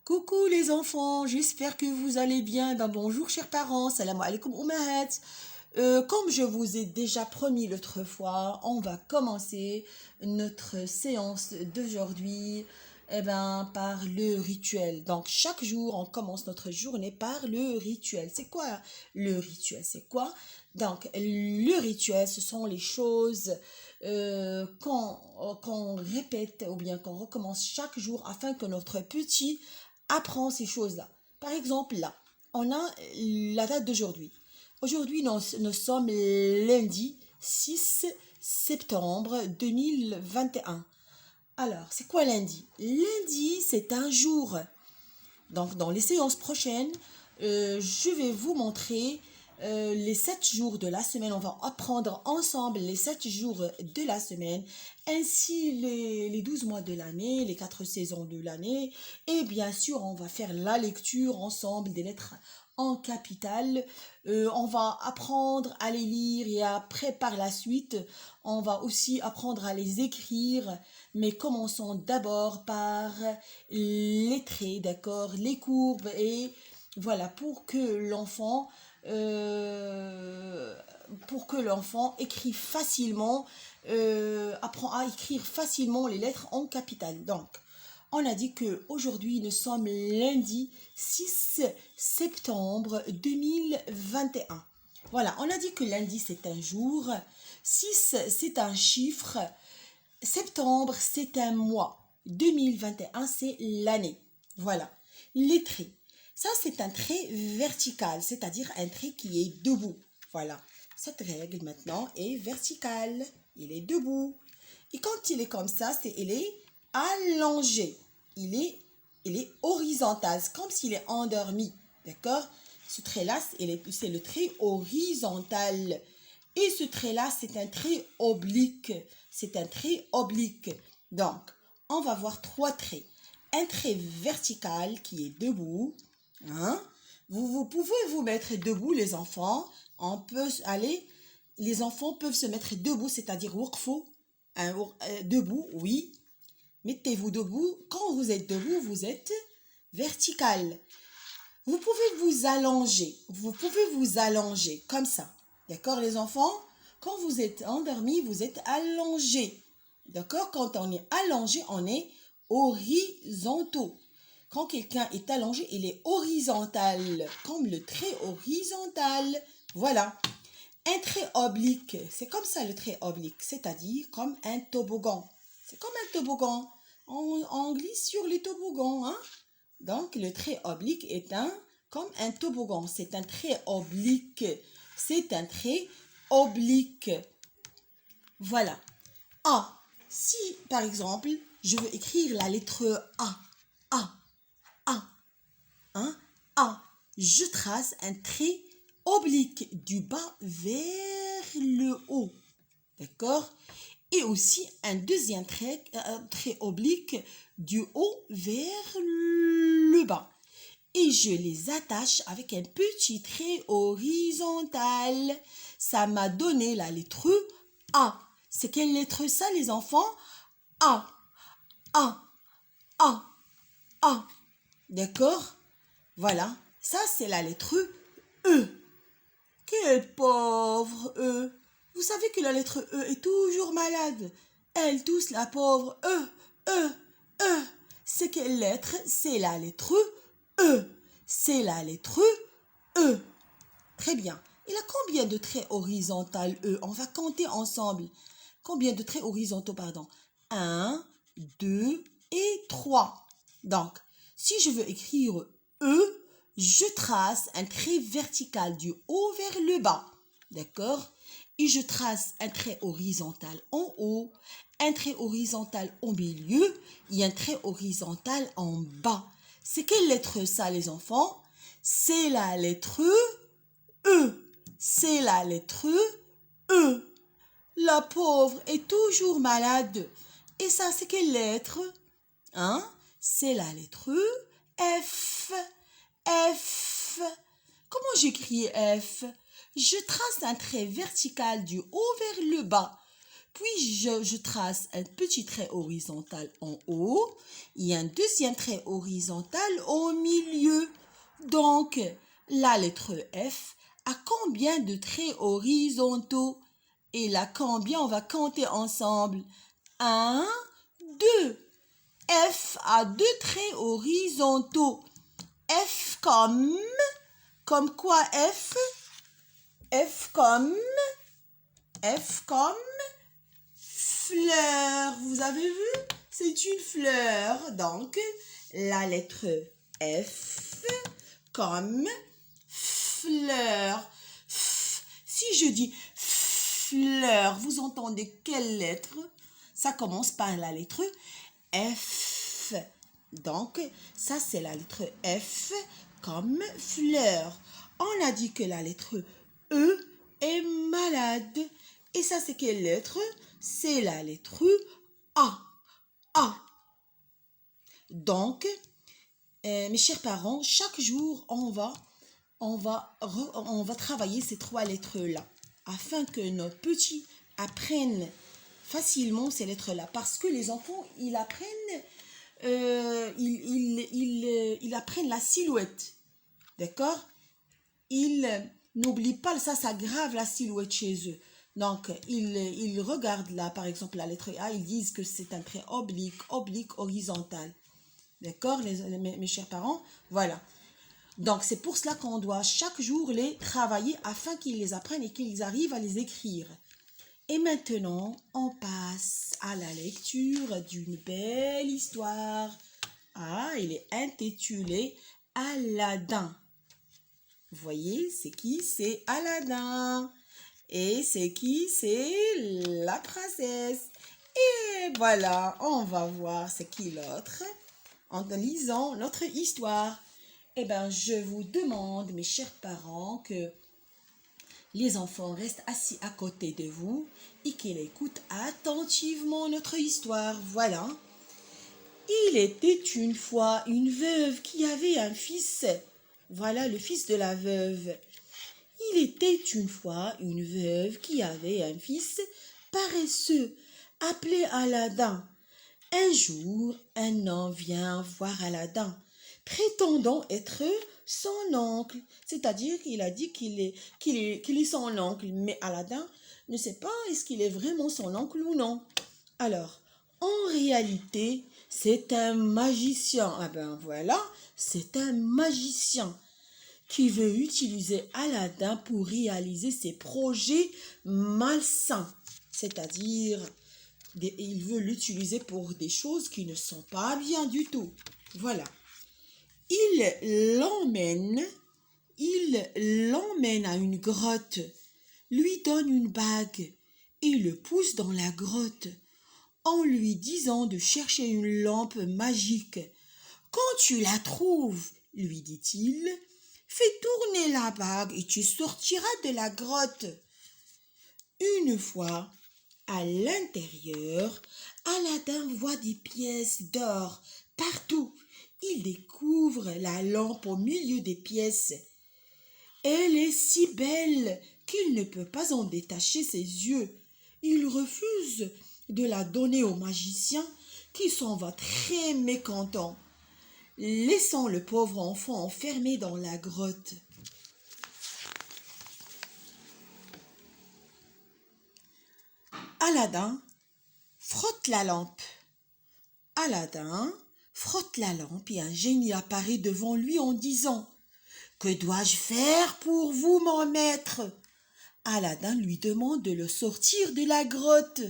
Coucou les enfants, j'espère que vous allez bien. Ben bonjour chers parents, salam alaikum ummahat. Comme je vous ai déjà promis l'autre fois, on va commencer notre séance d'aujourd'hui par le rituel. Donc chaque jour, on commence notre journée par le rituel. C'est quoi le rituel? C'est quoi? Donc le rituel, ce sont les choses qu'on répète ou bien qu'on recommence chaque jour afin que notre petit apprend ces choses-là. Par exemple, là, on a la date d'aujourd'hui. Aujourd'hui, nous sommes lundi 6 septembre 2021. Alors, c'est quoi lundi? Lundi, c'est un jour. Donc, dans les séances prochaines, je vais vous montrer les 7 jours de la semaine. On va apprendre ensemble les 7 jours de la semaine, ainsi les 12 mois de l'année, les 4 saisons de l'année. Et bien sûr, on va faire la lecture ensemble des lettres en capitale. On va apprendre à les lire et après, par la suite, on va aussi apprendre à les écrire. Mais commençons d'abord par les traits, d'accord, les courbes et voilà, pour que l'enfant écrit facilement, apprend à écrire facilement les lettres en capitale. Donc, on a dit que aujourd'hui nous sommes lundi 6 septembre 2021. Voilà, on a dit que lundi c'est un jour, 6 c'est un chiffre, septembre c'est un mois, 2021 c'est l'année. Voilà, les traits. Ça c'est un trait vertical, c'est-à-dire un trait qui est debout. Voilà, cette règle maintenant est verticale, il est debout. Et quand il est comme ça, il est allongé. Il est horizontal. C'est comme s'il est endormi. D'accord? Ce trait-là, c'est le trait horizontal. Et ce trait-là, c'est un trait oblique. C'est un trait oblique. Donc, on va voir 3 traits. Un trait vertical qui est debout. Hein? Vous pouvez vous mettre debout, les enfants. Les enfants peuvent se mettre debout, c'est-à-dire waqfu. Debout, oui. Mettez-vous debout. Quand vous êtes debout, vous êtes vertical. Vous pouvez vous allonger. Vous pouvez vous allonger comme ça. D'accord, les enfants? Quand vous êtes endormi, vous êtes allongé. D'accord? Quand on est allongé, on est horizontaux. Quand quelqu'un est allongé, il est horizontal, comme le trait horizontal. Voilà. Un trait oblique, c'est comme ça le trait oblique, c'est-à-dire comme un toboggan. C'est comme un toboggan. On glisse sur les toboggans. Hein? Donc, le trait oblique est comme un toboggan. C'est un trait oblique. C'est un trait oblique. Voilà. A. Si, par exemple, je veux écrire la lettre A. A. Hein? A. Je trace un trait oblique du bas vers le haut. D'accord? Et aussi un deuxième trait oblique du haut vers le bas. Et je les attache avec un petit trait horizontal. Ça m'a donné la lettre A. C'est quelle lettre ça, les enfants? A. A. A. A. D'accord? Voilà. Ça, c'est la lettre E. Quel pauvre E. Vous savez que la lettre E est toujours malade. Elle tousse la pauvre E. E. E. C'est quelle lettre? C'est la lettre E. C'est la lettre E. Très bien. Il a combien de traits horizontaux E? On va compter ensemble. Combien de traits horizontaux, pardon? 1, 2 et 3. Donc, si je veux écrire E, je trace un trait vertical du haut vers le bas. D'accord? Et je trace un trait horizontal en haut, un trait horizontal au milieu et un trait horizontal en bas. C'est quelle lettre ça, les enfants? C'est la lettre E. C'est la lettre E. La pauvre est toujours malade. Et ça, c'est quelle lettre? Hein? C'est la lettre F. F. Comment j'écris F? Je trace un trait vertical du haut vers le bas. Puis, je trace un petit trait horizontal en haut et un deuxième trait horizontal au milieu. Donc, la lettre F a combien de traits horizontaux? Et là, combien on va compter ensemble? 1, 2. F a 2 traits horizontaux. F comme quoi F? F comme fleur. Vous avez vu? C'est une fleur. Donc, la lettre F comme fleur. Si je dis fleur, vous entendez quelle lettre? Ça commence par la lettre F. Donc, ça c'est la lettre F comme fleur. On a dit que la lettre E est malade. Et ça c'est quelle lettre? C'est la lettre A. A. Donc, mes chers parents, chaque jour, on va travailler ces 3 lettres-là afin que nos petits apprennent facilement ces lettres-là. Parce que les enfants, ils apprennent, ils apprennent la silhouette. D'accord? Ils n'oublient pas, ça grave la silhouette chez eux. Donc, ils regardent là, par exemple, la lettre A, ils disent que c'est un trait oblique, horizontal. D'accord, mes chers parents? Voilà. Donc, c'est pour cela qu'on doit chaque jour les travailler afin qu'ils les apprennent et qu'ils arrivent à les écrire. Et maintenant, on passe à la lecture d'une belle histoire. Ah, il est intitulé Aladdin. Vous voyez, c'est qui? C'est Aladdin. Et c'est qui? C'est la princesse. Et voilà, on va voir c'est qui l'autre en lisant notre histoire. Eh bien, je vous demande, mes chers parents, que les enfants restent assis à côté de vous et qu'ils écoutent attentivement notre histoire. Voilà. Il était une fois une veuve qui avait un fils. Voilà le fils de la veuve. Il était une fois une veuve qui avait un fils paresseux, appelé Aladdin. Un jour, un homme vient voir Aladdin, prétendant être son oncle. C'est-à-dire qu'il a dit qu'il est son oncle, mais Aladdin ne sait pas est-ce qu'il est vraiment son oncle ou non. Alors, en réalité, c'est un magicien. Ah ben voilà, c'est un magicien qui veut utiliser Aladdin pour réaliser ses projets malsains. C'est-à-dire, il veut l'utiliser pour des choses qui ne sont pas bien du tout. Voilà. Il l'emmène à une grotte, lui donne une bague et le pousse dans la grotte en lui disant de chercher une lampe magique. Quand tu la trouves, lui dit-il, fais tourner la bague et tu sortiras de la grotte. Une fois à l'intérieur, Aladdin voit des pièces d'or partout. Il découvre la lampe au milieu des pièces. Elle est si belle qu'il ne peut pas en détacher ses yeux. Il refuse de la donner au magicien qui s'en va très mécontent, laissant le pauvre enfant enfermé dans la grotte. Aladdin frotte la lampe. Aladdin frotte la lampe et un génie apparaît devant lui en disant « Que dois-je faire pour vous, mon maître ?» Aladdin lui demande de le sortir de la grotte.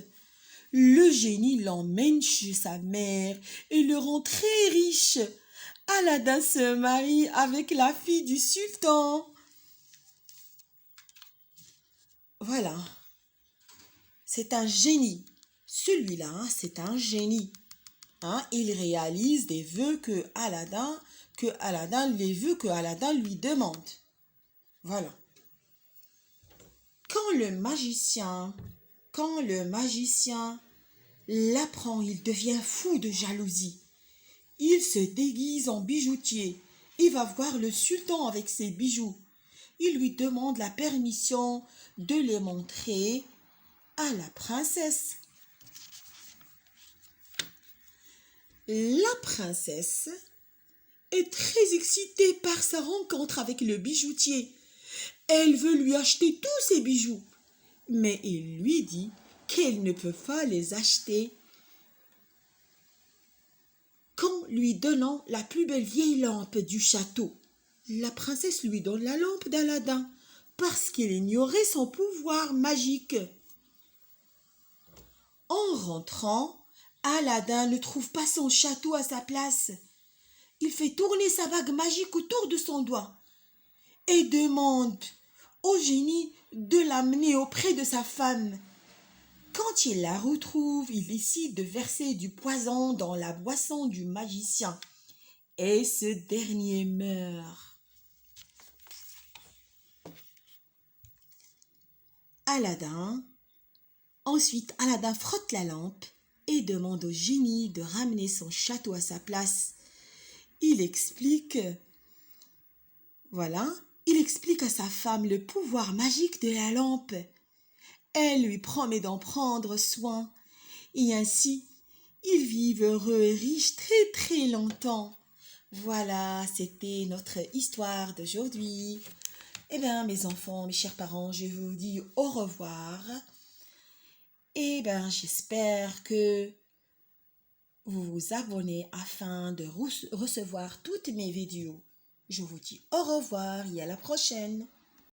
Le génie l'emmène chez sa mère et le rend très riche. Aladdin se marie avec la fille du sultan. Voilà. C'est un génie. Celui-là, c'est un génie. Il réalise des vœux les vœux que Aladdin lui demande. Voilà. Quand le magicien l'apprend, il devient fou de jalousie. Il se déguise en bijoutier. Il va voir le sultan avec ses bijoux. Il lui demande la permission de les montrer à la princesse. La princesse est très excitée par sa rencontre avec le bijoutier. Elle veut lui acheter tous ses bijoux, mais il lui dit qu'elle ne peut pas les acheter qu'en lui donnant la plus belle vieille lampe du château. La princesse lui donne la lampe d'Aladin parce qu'il ignorait son pouvoir magique. En rentrant, Aladin ne trouve pas son château à sa place. Il fait tourner sa bague magique autour de son doigt et demande au génie de l'amener auprès de sa femme. Quand il la retrouve, il décide de verser du poison dans la boisson du magicien et ce dernier meurt. Ensuite, Aladin frotte la lampe et demande au génie de ramener son château à sa place. Il explique à sa femme le pouvoir magique de la lampe. Elle lui promet d'en prendre soin et ainsi, ils vivent heureux et riches très très longtemps. Voilà, c'était notre histoire d'aujourd'hui. Eh bien, mes enfants, mes chers parents, je vous dis au revoir. Eh bien, j'espère que vous vous abonnez afin de recevoir toutes mes vidéos. Je vous dis au revoir et à la prochaine.